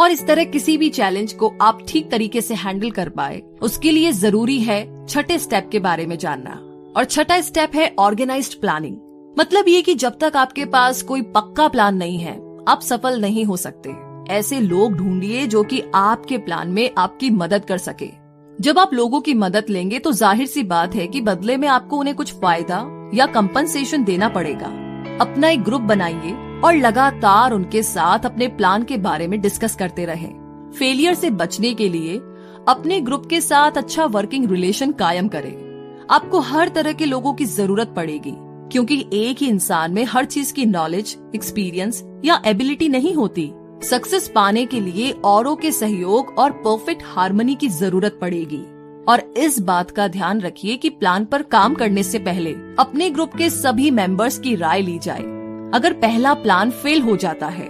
और इस तरह किसी भी चैलेंज को आप ठीक तरीके से हैंडल कर पाए, उसके लिए जरूरी है छठे स्टेप के बारे में जानना। और छठा स्टेप है ऑर्गेनाइज्ड प्लानिंग। मतलब ये कि जब तक आपके पास कोई पक्का प्लान नहीं है, आप सफल नहीं हो सकते। ऐसे लोग ढूंढिए जो कि आपके प्लान में आपकी मदद कर सके। जब आप लोगों की मदद लेंगे तो जाहिर सी बात है कि बदले में आपको उन्हें कुछ फायदा या कंपनसेशन देना पड़ेगा। अपना एक ग्रुप बनाइए और लगातार उनके साथ अपने प्लान के बारे में डिस्कस करते रहें। फेलियर से बचने के लिए अपने ग्रुप के साथ अच्छा वर्किंग रिलेशन कायम करें। आपको हर तरह के लोगों की जरूरत पड़ेगी, क्योंकि एक ही इंसान में हर चीज की नॉलेज, एक्सपीरियंस या एबिलिटी नहीं होती। सक्सेस पाने के लिए औरों के सहयोग और परफेक्ट हार्मनी की जरूरत पड़ेगी। और इस बात का ध्यान रखिए कि प्लान पर काम करने से पहले अपने ग्रुप के सभी मेंबर्स की राय ली जाए। अगर पहला प्लान फेल हो जाता है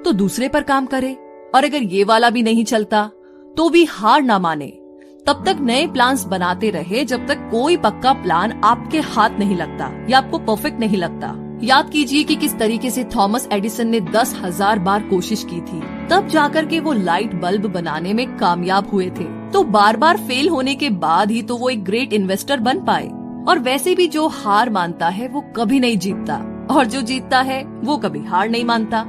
तो दूसरे पर काम करें, और अगर ये वाला भी नहीं चलता तो भी हार ना माने। तब तक नए प्लान्स बनाते रहे जब तक कोई पक्का प्लान आपके हाथ नहीं लगता या आपको परफेक्ट नहीं लगता। याद कीजिए कि किस तरीके से थॉमस एडिसन ने 10,000 बार कोशिश की थी, तब जाकर के वो लाइट बल्ब बनाने में कामयाब हुए थे। तो बार बार फेल होने के बाद ही तो वो एक ग्रेट इन्वेस्टर बन पाए। और वैसे भी जो हार मानता है वो कभी नहीं जीतता, और जो जीतता है वो कभी हार नहीं मानता।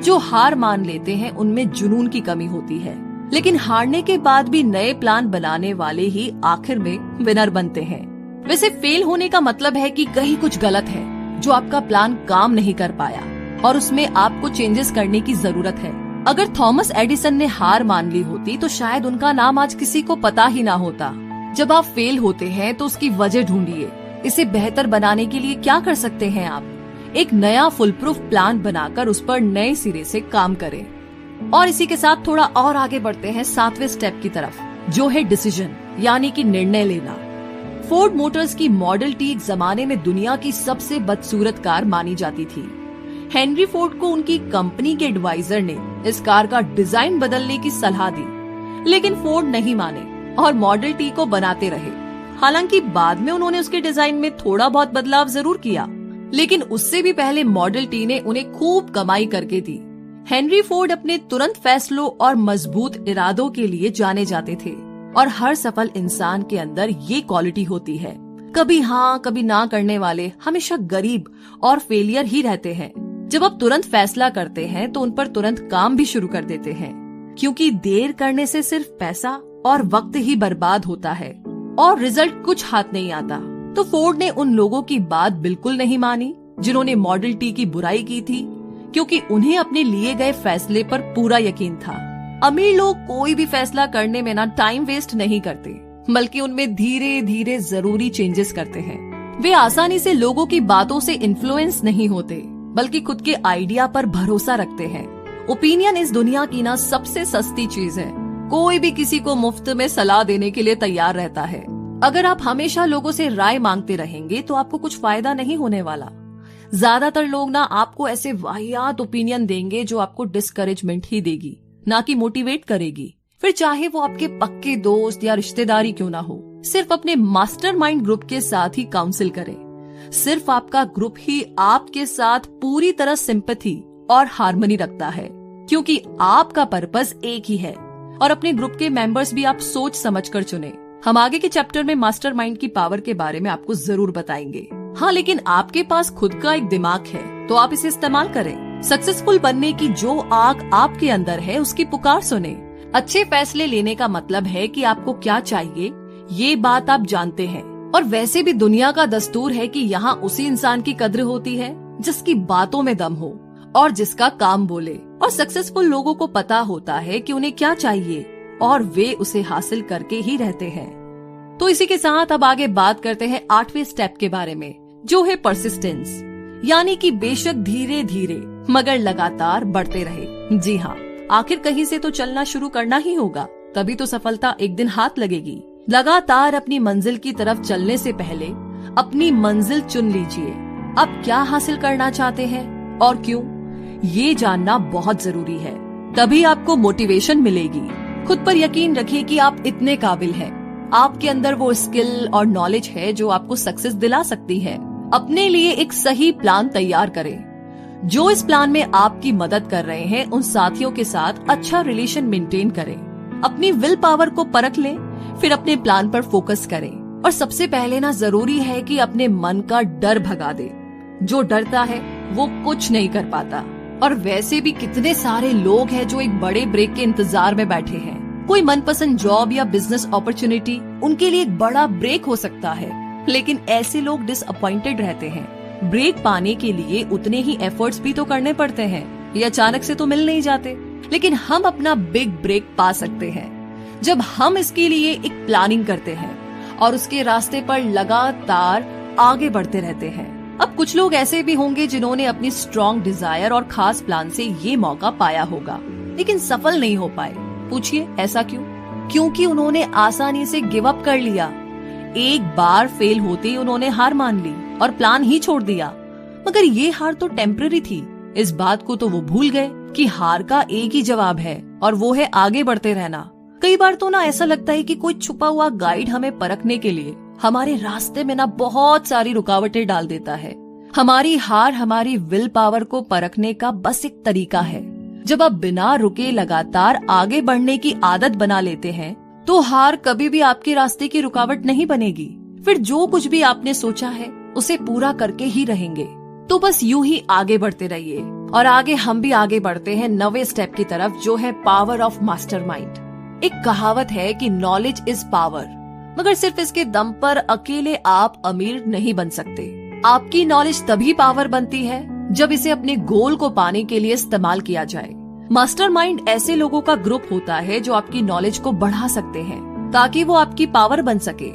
जो हार मान लेते हैं उनमें जुनून की कमी होती है, लेकिन हारने के बाद भी नए प्लान बनाने वाले ही आखिर में विनर बनते हैं। वैसे फेल होने का मतलब है कि कहीं कुछ गलत है, जो आपका प्लान काम नहीं कर पाया और उसमें आपको चेंजेस करने की जरूरत है। अगर थॉमस एडिसन ने हार मान ली होती तो शायद उनका नाम आज किसी को पता ही ना होता। जब आप फेल होते हैं तो उसकी वजह ढूंढिए। इसे बेहतर बनाने के लिए क्या कर सकते हैं आप? एक नया फुल प्रूफ प्लान बनाकर उस पर नए सिरे से काम करें। और इसी के साथ थोड़ा और आगे बढ़ते हैं 7वें स्टेप की तरफ, जो है डिसीजन, यानी कि निर्णय लेना। फोर्ड मोटर्स की मॉडल टी एक जमाने में दुनिया की सबसे बदसूरत कार मानी जाती थी। हेनरी फोर्ड को उनकी कंपनी के एडवाइजर ने इस कार का डिजाइन बदलने की सलाह दी, लेकिन फोर्ड नहीं माने और मॉडल टी को बनाते रहे। हालांकि बाद में उन्होंने उसके डिजाइन में थोड़ा बहुत बदलाव जरूर किया, लेकिन उससे भी पहले मॉडल टी ने उन्हें खूब कमाई करके दी। हेनरी फोर्ड अपने तुरंत फैसलों और मजबूत इरादों के लिए जाने जाते थे, और हर सफल इंसान के अंदर ये क्वालिटी होती है। कभी हाँ कभी ना करने वाले हमेशा गरीब और फेलियर ही रहते हैं। जब आप तुरंत फैसला करते हैं तो उन पर तुरंत काम भी शुरू कर देते हैं, क्योंकि देर करने से सिर्फ पैसा और वक्त ही बर्बाद होता है और रिजल्ट कुछ हाथ नहीं आता। तो फोर्ड ने उन लोगों की बात बिल्कुल नहीं मानी जिन्होंने मॉडल टी की बुराई की थी, क्योंकि उन्हें अपने लिए गए फैसले पर पूरा यकीन था। अमीर लोग कोई भी फैसला करने में ना टाइम वेस्ट नहीं करते, बल्कि उनमें धीरे धीरे जरूरी चेंजेस करते हैं। वे आसानी से लोगों की बातों से इन्फ्लुएंस नहीं होते, बल्कि खुद के आइडिया पर भरोसा रखते हैं। ओपिनियन इस दुनिया की ना सबसे सस्ती चीज है। कोई भी किसी को मुफ्त में सलाह देने के लिए तैयार रहता है। अगर आप हमेशा लोगों से राय मांगते रहेंगे तो आपको कुछ फायदा नहीं होने वाला। ज्यादातर लोग ना आपको ऐसे वाहियात ओपिनियन देंगे जो आपको डिस्करेजमेंट ही देगी, ना कि मोटिवेट करेगी। फिर चाहे वो आपके पक्के दोस्त या रिश्तेदारी क्यों ना हो, सिर्फ अपने मास्टरमाइंड ग्रुप के साथ ही काउंसिल करें। सिर्फ आपका ग्रुप ही आपके साथ पूरी तरह सिंपैथी और हार्मनी रखता है, क्योंकि आपका पर्पस एक ही है। और अपने ग्रुप के मेंबर्स भी आप सोच समझकर चुने। हम आगे के चैप्टर में मास्टरमाइंड की पावर के बारे में आपको जरूर बताएंगे। हाँ, लेकिन आपके पास खुद का एक दिमाग है तो आप इसे इस्तेमाल करें। सक्सेसफुल बनने की जो आग आपके अंदर है उसकी पुकार सुने। अच्छे फैसले लेने का मतलब है कि आपको क्या चाहिए ये बात आप जानते हैं। और वैसे भी दुनिया का दस्तूर है कि यहाँ उसी इंसान की कद्र होती है जिसकी बातों में दम हो और जिसका काम बोले। और सक्सेसफुल लोगों को पता होता है कि उन्हें क्या चाहिए और वे उसे हासिल करके ही रहते हैं। तो इसी के साथ अब आगे बात करते हैं 8वें स्टेप के बारे में, जो है परसिस्टेंस, यानी कि बेशक धीरे धीरे मगर लगातार बढ़ते रहे। जी हाँ, आखिर कहीं से तो चलना शुरू करना ही होगा, तभी तो सफलता एक दिन हाथ लगेगी। लगातार अपनी मंजिल की तरफ चलने से पहले अपनी मंजिल चुन लीजिए। आप क्या हासिल करना चाहते हैं और क्यों, ये जानना बहुत जरूरी है। तभी आपको मोटिवेशन मिलेगी। खुद पर यकीन रखिए कि आप इतने काबिल हैं। आपके अंदर वो स्किल और नॉलेज है जो आपको सक्सेस दिला सकती है। अपने लिए एक सही प्लान तैयार करें। जो इस प्लान में आपकी मदद कर रहे हैं उन साथियों के साथ अच्छा रिलेशन मेंटेन करें, अपनी विल पावर को परख लें, फिर अपने प्लान पर फोकस करें। और सबसे पहले ना जरूरी है कि अपने मन का डर भगा दे। जो डरता है वो कुछ नहीं कर पाता। और वैसे भी कितने सारे लोग हैं जो एक बड़े ब्रेक के इंतजार में बैठे हैं। कोई मनपसंद जॉब या बिजनेस अपॉर्चुनिटी उनके लिए एक बड़ा ब्रेक हो सकता है, लेकिन ऐसे लोग डिसअपॉइंटेड रहते हैं। ब्रेक पाने के लिए उतने ही एफर्ट्स भी तो करने पड़ते हैं, ये अचानक से तो मिल नहीं जाते। लेकिन हम अपना बिग ब्रेक पा सकते हैं जब हम इसके लिए एक प्लानिंग करते हैं और उसके रास्ते पर लगातार आगे बढ़ते रहते हैं। अब कुछ लोग ऐसे भी होंगे जिन्होंने अपनी स्ट्रॉन्ग डिजायर और खास प्लान से ये मौका पाया होगा, लेकिन सफल नहीं हो पाए। पूछिए ऐसा क्यों? क्योंकि उन्होंने आसानी से गिव अप कर लिया। एक बार फेल होते ही उन्होंने हार मान ली और प्लान ही छोड़ दिया। मगर ये हार तो टेम्पररी थी। इस बात को तो वो भूल गए कि हार का एक ही जवाब है और वो है आगे बढ़ते रहना। कई बार तो ना ऐसा लगता है कि कोई छुपा हुआ गाइड हमें परखने के लिए हमारे रास्ते में ना बहुत सारी रुकावटें डाल देता है। हमारी हार हमारी विल पावर को परखने का बस एक तरीका है। जब आप बिना रुके लगातार आगे बढ़ने की आदत बना लेते हैं तो हार कभी भी आपके रास्ते की रुकावट नहीं बनेगी। फिर जो कुछ भी आपने सोचा है उसे पूरा करके ही रहेंगे। तो बस यूं ही आगे बढ़ते रहिए। और आगे हम भी आगे बढ़ते हैं नवे स्टेप की तरफ, जो है पावर ऑफ मास्टरमाइंड। एक कहावत है कि नॉलेज इज पावर, मगर सिर्फ इसके दम पर अकेले आप अमीर नहीं बन सकते। आपकी नॉलेज तभी पावर बनती है जब इसे अपने गोल को पाने के लिए इस्तेमाल किया जाए। मास्टरमाइंड ऐसे लोगों का ग्रुप होता है जो आपकी नॉलेज को बढ़ा सकते हैं ताकि वो आपकी पावर बन सके।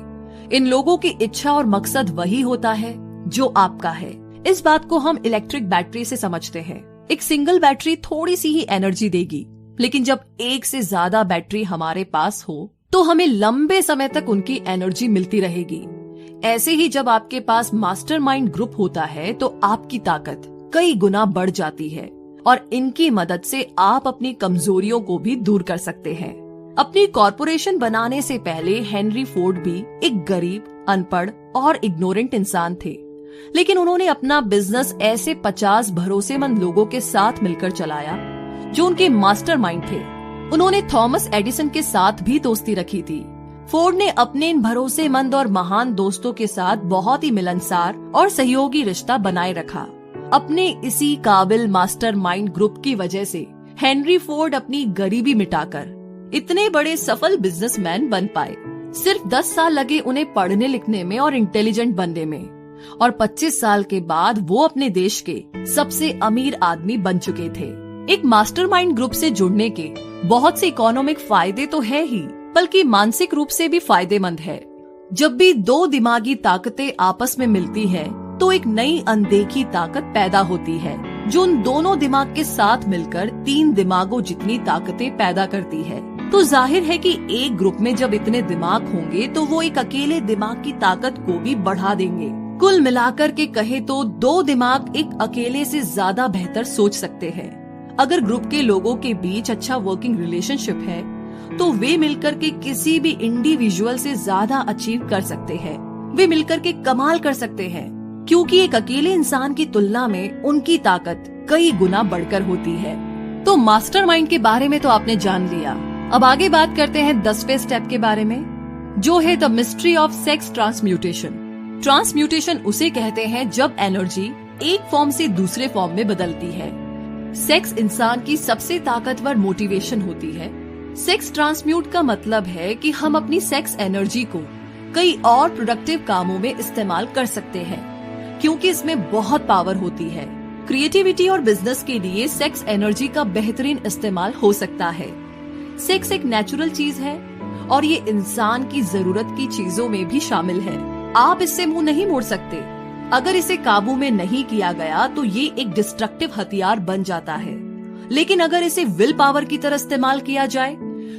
इन लोगों की इच्छा और मकसद वही होता है जो आपका है। इस बात को हम इलेक्ट्रिक बैटरी से समझते हैं। एक सिंगल बैटरी थोड़ी सी ही एनर्जी देगी, लेकिन जब एक से ज्यादा बैटरी हमारे पास हो तो हमें लंबे समय तक उनकी एनर्जी मिलती रहेगी। ऐसे ही जब आपके पास मास्टरमाइंड ग्रुप होता है तो आपकी ताकत कई गुना बढ़ जाती है और इनकी मदद से आप अपनी कमजोरियों को भी दूर कर सकते हैं। अपनी कॉरपोरेशन बनाने से पहले हेनरी फोर्ड भी एक गरीब, अनपढ़ और इग्नोरेंट इंसान थे, लेकिन उन्होंने अपना बिजनेस ऐसे 50 भरोसेमंद लोगों के साथ मिलकर चलाया जो उनके मास्टरमाइंड थे। उन्होंने थॉमस एडिसन के साथ भी दोस्ती रखी थी। फोर्ड ने अपने इन भरोसेमंद और महान दोस्तों के साथ बहुत ही मिलनसार और सहयोगी रिश्ता बनाए रखा। अपने इसी काबिल मास्टरमाइंड ग्रुप की वजह से हेनरी फोर्ड अपनी गरीबी मिटाकर इतने बड़े सफल बिजनेसमैन बन पाए। सिर्फ 10 साल लगे उन्हें पढ़ने लिखने में और इंटेलिजेंट बनने में, और 25 साल के बाद वो अपने देश के सबसे अमीर आदमी बन चुके थे। एक मास्टरमाइंड ग्रुप से जुड़ने के बहुत से इकोनॉमिक फायदे तो है ही, बल्कि मानसिक रूप से भी फायदेमंद है। जब भी दो दिमागी ताकतें आपस में मिलती है तो एक नई अनदेखी ताकत पैदा होती है जो उन दोनों दिमाग के साथ मिलकर 3 दिमागों जितनी ताकतें पैदा करती है। तो जाहिर है कि एक ग्रुप में जब इतने दिमाग होंगे तो वो एक अकेले दिमाग की ताकत को भी बढ़ा देंगे। कुल मिलाकर के कहे तो 2 दिमाग एक अकेले से ज्यादा बेहतर सोच सकते हैं। अगर ग्रुप के लोगों के बीच अच्छा वर्किंग रिलेशनशिप है तो वे मिलकर के किसी भी इंडिविजुअल से ज्यादा अचीव कर सकते हैं। वे मिलकर के कमाल कर सकते हैं, क्योंकि एक अकेले इंसान की तुलना में उनकी ताकत कई गुना बढ़कर होती है। तो मास्टरमाइंड के बारे में तो आपने जान लिया। अब आगे बात करते हैं 10वें स्टेप के बारे में, जो है the mystery of sex transmutation. Transmutation उसे कहते हैं जब एनर्जी एक फॉर्म से दूसरे फॉर्म में बदलती है। सेक्स इंसान की सबसे ताकतवर मोटिवेशन होती है। सेक्स ट्रांसम्यूट का मतलब है कि हम अपनी सेक्स एनर्जी को कई और प्रोडक्टिव कामों में इस्तेमाल कर सकते हैं, क्योंकि इसमें बहुत पावर होती है। क्रिएटिविटी और बिजनेस के लिए सेक्स एनर्जी का बेहतरीन इस्तेमाल हो सकता है। सेक्स एक नेचुरल चीज है और ये इंसान की जरूरत की चीजों में भी शामिल है। आप इससे मुंह नहीं मोड़ सकते। अगर इसे काबू में नहीं किया गया तो ये एक डिस्ट्रक्टिव हथियार बन जाता है, लेकिन अगर इसे विल पावर की तरह इस्तेमाल किया जाए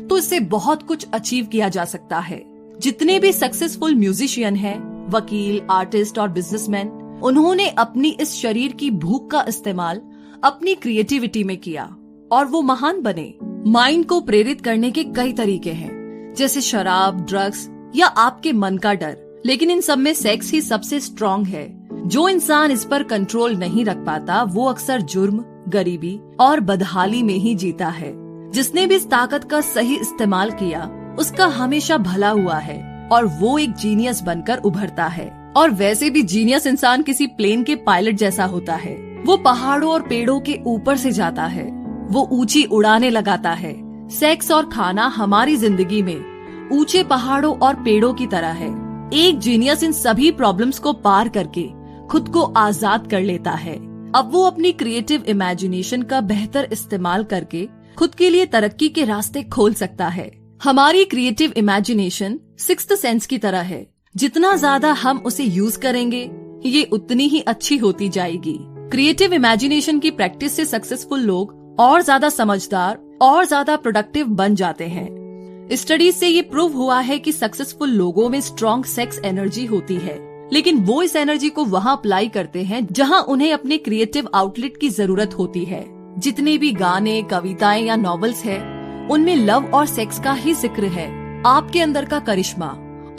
तो इससे बहुत कुछ अचीव किया जा सकता है। जितने भी सक्सेसफुल म्यूजिशियन हैं, वकील, आर्टिस्ट और बिजनेसमैन, उन्होंने अपनी इस शरीर की भूख का इस्तेमाल अपनी क्रिएटिविटी में किया और वो महान बने। माइंड को प्रेरित करने के कई तरीके हैं, जैसे शराब, ड्रग्स या आपके मन का डर, लेकिन इन सब में सेक्स ही सबसे स्ट्रॉन्ग है, जो इंसान इस पर कंट्रोल नहीं रख पाता वो अक्सर जुर्म, गरीबी और बदहाली में ही जीता है। जिसने भी इस ताकत का सही इस्तेमाल किया उसका हमेशा भला हुआ है और वो एक जीनियस बनकर उभरता है। और वैसे भी जीनियस इंसान किसी प्लेन के पायलट जैसा होता है। वो पहाड़ों और पेड़ों के ऊपर से जाता है, वो ऊंची उड़ानें लगाता है। सेक्स और खाना हमारी जिंदगी में ऊंचे पहाड़ों और पेड़ों की तरह है। एक जीनियस इन सभी प्रॉब्लम्स को पार करके खुद को आजाद कर लेता है। अब वो अपनी क्रिएटिव इमेजिनेशन का बेहतर इस्तेमाल करके खुद के लिए तरक्की के रास्ते खोल सकता है। हमारी क्रिएटिव इमेजिनेशन सिक्स्थ सेंस की तरह है। जितना ज्यादा हम उसे यूज करेंगे ये उतनी ही अच्छी होती जाएगी। क्रिएटिव इमेजिनेशन की प्रैक्टिस से सक्सेसफुल लोग और ज्यादा समझदार और ज्यादा प्रोडक्टिव बन जाते हैं। स्टडीज से ये प्रूव हुआ है कि सक्सेसफुल लोगों में स्ट्रॉन्ग सेक्स एनर्जी होती है, लेकिन वो इस एनर्जी को वहाँ अप्लाई करते हैं जहाँ उन्हें अपने क्रिएटिव आउटलेट की जरूरत होती है। जितने भी गाने, कविताएं या नॉवेल्स हैं, उनमें लव और सेक्स का ही जिक्र है। आपके अंदर का करिश्मा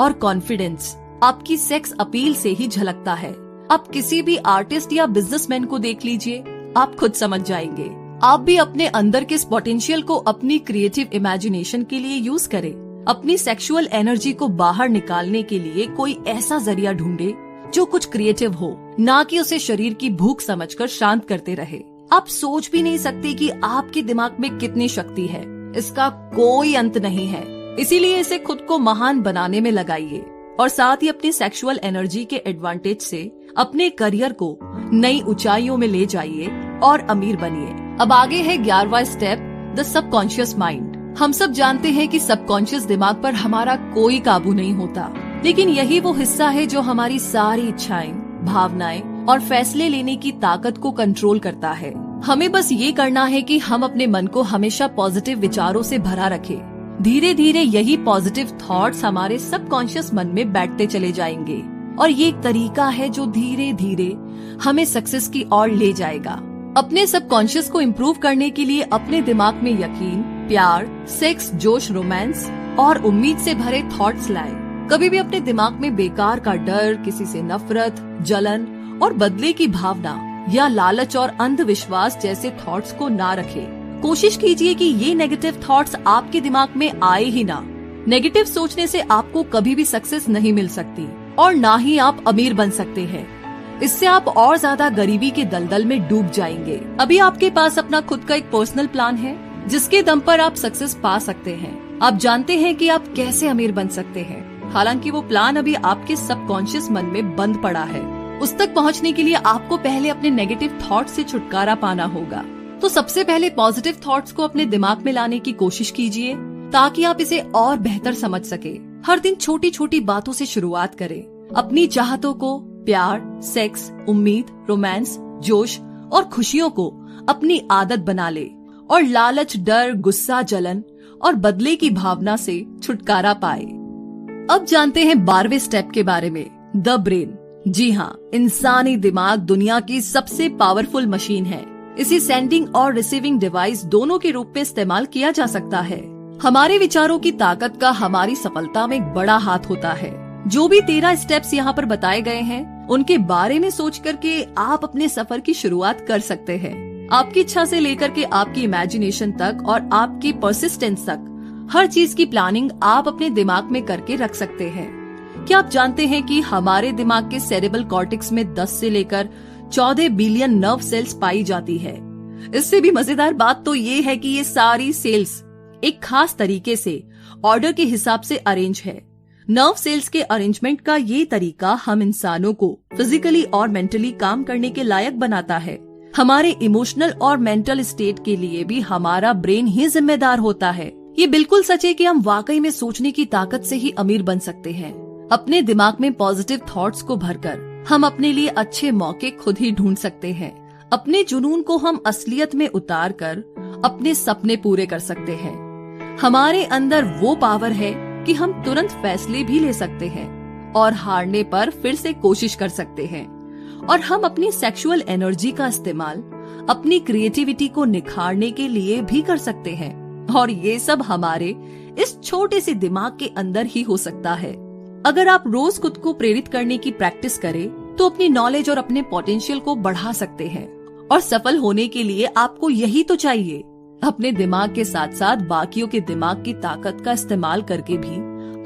और कॉन्फिडेंस आपकी सेक्स अपील से ही झलकता है। आप किसी भी आर्टिस्ट या बिजनेसमैन को देख लीजिए, आप खुद समझ जाएंगे। आप भी अपने अंदर के इस पोटेंशियल को अपनी क्रिएटिव इमेजिनेशन के लिए यूज करें। अपनी सेक्सुअल एनर्जी को बाहर निकालने के लिए कोई ऐसा जरिया ढूंढे जो कुछ क्रिएटिव हो, ना कि उसे शरीर की भूख समझकर शांत करते रहे। आप सोच भी नहीं सकते कि आपके दिमाग में कितनी शक्ति है, इसका कोई अंत नहीं है। इसीलिए इसे खुद को महान बनाने में लगाइए और साथ ही अपनी सेक्सुअल एनर्जी के एडवांटेज से अपने करियर को नई ऊंचाइयों में ले जाइए और अमीर बनिए। अब आगे है 11वां स्टेप, द सबकॉन्शियस माइंड। हम सब जानते हैं कि सबकॉन्शियस दिमाग पर हमारा कोई काबू नहीं होता, लेकिन यही वो हिस्सा है जो हमारी सारी इच्छाएं, भावनाएं और फैसले लेने की ताकत को कंट्रोल करता है। हमें बस ये करना है कि हम अपने मन को हमेशा पॉजिटिव विचारों से भरा रखें। धीरे धीरे यही पॉजिटिव थॉट्स हमारे सबकॉन्शियस मन में बैठते चले जाएंगे और ये एक तरीका है जो धीरे धीरे हमें सक्सेस की ओर ले जाएगा। अपने सबकॉन्शियस को इम्प्रूव करने के लिए अपने दिमाग में यकीन, प्यार, सेक्स, जोश, रोमांस और उम्मीद से भरे थॉट्स लाएं। कभी भी अपने दिमाग में बेकार का डर, किसी से नफरत, जलन और बदले की भावना या लालच और अंधविश्वास जैसे थॉट्स को ना रखें। कोशिश कीजिए कि ये नेगेटिव थॉट्स आपके दिमाग में आए ही ना। नेगेटिव सोचने से आपको कभी भी सक्सेस नहीं मिल सकती और ना ही आप अमीर बन सकते हैं। इससे आप और ज्यादा गरीबी के दलदल में डूब जाएंगे। अभी आपके पास अपना खुद का एक पर्सनल प्लान है जिसके दम पर आप सक्सेस पा सकते हैं। आप जानते हैं कि आप कैसे अमीर बन सकते हैं, हालांकि वो प्लान अभी आपके सबकॉन्शियस मन में बंद पड़ा है। उस तक पहुंचने के लिए आपको पहले अपने नेगेटिव थॉट्स से छुटकारा पाना होगा। तो सबसे पहले पॉजिटिव थॉट्स को अपने दिमाग में लाने की कोशिश कीजिए ताकि आप इसे और बेहतर समझ सके। हर दिन छोटी छोटी बातों से शुरुआत करें। अपनी चाहतों को, प्यार, सेक्स, उम्मीद, रोमांस, जोश और खुशियों को अपनी आदत बना ले और लालच, डर, गुस्सा, जलन और बदले की भावना से छुटकारा पाए। अब जानते हैं 12वें स्टेप के बारे में, द ब्रेन। जी हाँ, इंसानी दिमाग दुनिया की सबसे पावरफुल मशीन है। इसे सेंडिंग और रिसीविंग डिवाइस दोनों के रूप में इस्तेमाल किया जा सकता है। हमारे विचारों की ताकत का हमारी सफलता में एक बड़ा हाथ होता है। जो भी 13 स्टेप्स यहाँ पर बताए गए हैं, उनके बारे में सोच करके आप अपने सफर की शुरुआत कर सकते हैं। आपकी इच्छा से लेकर के आपकी इमेजिनेशन तक और आपकी परसिस्टेंस तक हर चीज की प्लानिंग आप अपने दिमाग में करके रख सकते हैं। क्या आप जानते हैं कि हमारे दिमाग के सेरेब्रल कॉर्टेक्स में 10 से लेकर 14 बिलियन नर्व सेल्स पाई जाती है। इससे भी मजेदार बात तो ये है कि ये सारी सेल्स एक खास तरीके से ऑर्डर के हिसाब से अरेंज है। नर्व सेल्स के अरेंजमेंट का ये तरीका हम इंसानों को फिजिकली और मेंटली काम करने के लायक बनाता है। हमारे इमोशनल और मेंटल स्टेट के लिए भी हमारा ब्रेन ही जिम्मेदार होता है। ये बिल्कुल सच है कि हम वाकई में सोचने की ताकत से ही अमीर बन सकते हैं। अपने दिमाग में पॉजिटिव थॉट्स को भरकर हम अपने लिए अच्छे मौके खुद ही ढूंढ सकते हैं। अपने जुनून को हम असलियत में उतार कर अपने सपने पूरे कर सकते हैं। हमारे अंदर वो पावर है कि हम तुरंत फैसले भी ले सकते हैं और हारने पर फिर से कोशिश कर सकते हैं। और हम अपनी सेक्सुअल एनर्जी का इस्तेमाल अपनी क्रिएटिविटी को निखारने के लिए भी कर सकते हैं। और ये सब हमारे इस छोटे से दिमाग के अंदर ही हो सकता है। अगर आप रोज खुद को प्रेरित करने की प्रैक्टिस करें तो अपनी नॉलेज और अपने पोटेंशियल को बढ़ा सकते हैं। और सफल होने के लिए आपको यही तो चाहिए। अपने दिमाग के साथ साथ बाकियों के दिमाग की ताकत का इस्तेमाल करके भी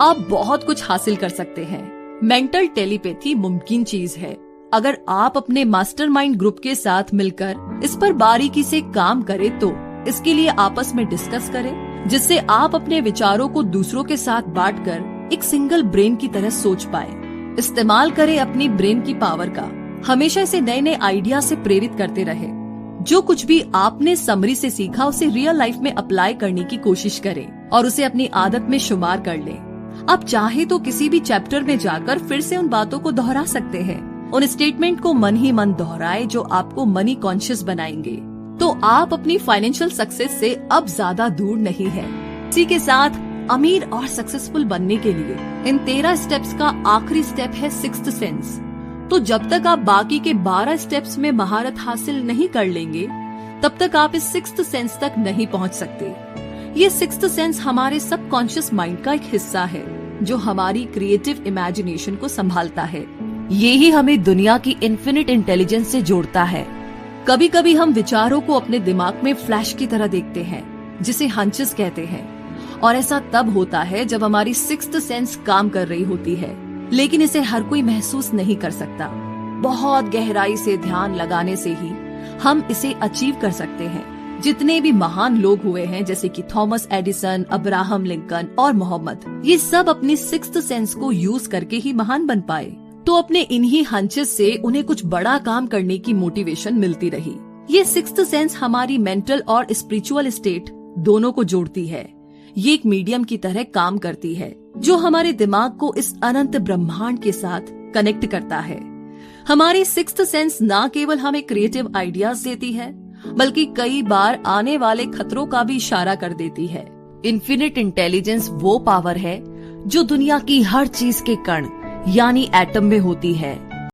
आप बहुत कुछ हासिल कर सकते हैं। मेंटल टेलीपैथी मुमकिन चीज है अगर आप अपने मास्टरमाइंड ग्रुप के साथ मिलकर इस पर बारीकी से काम करें तो। इसके लिए आपस में डिस्कस करें, जिससे आप अपने विचारों को दूसरों के साथ बांटकर एक सिंगल ब्रेन की तरह सोच पाए। इस्तेमाल करें अपनी ब्रेन की पावर का। हमेशा इसे नए नए आइडिया से प्रेरित करते रहे। जो कुछ भी आपने समरी से सीखा उसे रियल लाइफ में अप्लाई करने की कोशिश करें और उसे अपनी आदत में शुमार कर लें। आप चाहे तो किसी भी चैप्टर में जाकर फिर से उन बातों को दोहरा सकते हैं। उन स्टेटमेंट को मन ही मन दोहराए जो आपको मनी कॉन्शियस बनाएंगे। तो आप अपनी फाइनेंशियल सक्सेस से अब ज्यादा दूर नहीं है। इसी के साथ अमीर और सक्सेसफुल बनने के लिए इन 13 स्टेप्स का आखिरी स्टेप है सिक्स्थ सेंस। तो जब तक आप बाकी के 12 स्टेप्स में महारत हासिल नहीं कर लेंगे तब तक आप इस सिक्स्थ सेंस तक नहीं पहुंच सकते। ये सिक्स्थ सेंस हमारे सबकॉन्शियस माइंड का एक हिस्सा है जो हमारी क्रिएटिव इमेजिनेशन को संभालता है। ये ही हमें दुनिया की इन्फिनिट इंटेलिजेंस से जोड़ता है। कभी कभी हम विचारों को अपने दिमाग में फ्लैश की तरह देखते हैं, जिसे हंचेस कहते हैं। और ऐसा तब होता है जब हमारी सिक्स्थ सेंस काम कर रही होती है, लेकिन इसे हर कोई महसूस नहीं कर सकता। बहुत गहराई से ध्यान लगाने से ही हम इसे अचीव कर सकते हैं। जितने भी महान लोग हुए हैं जैसे कि थॉमस एडिसन, अब्राहम लिंकन और मोहम्मद, ये सब अपनी सिक्स्थ सेंस को यूज करके ही महान बन पाए। तो अपने इन्हीं हंचेस से उन्हें कुछ बड़ा काम करने की मोटिवेशन मिलती रही। ये सिक्स्थ सेंस हमारी मेंटल और स्पिरिचुअल स्टेट दोनों को जोड़ती है। ये एक मीडियम की तरह काम करती है जो हमारे दिमाग को इस अनंत ब्रह्मांड के साथ कनेक्ट करता है। हमारी सिक्स्थ सेंस न केवल हमें क्रिएटिव आइडियाज देती है बल्कि कई बार आने वाले खतरों का भी इशारा कर देती है। इन्फिनिट इंटेलिजेंस वो पावर है जो दुनिया की हर चीज के कण यानी एटम में होती है।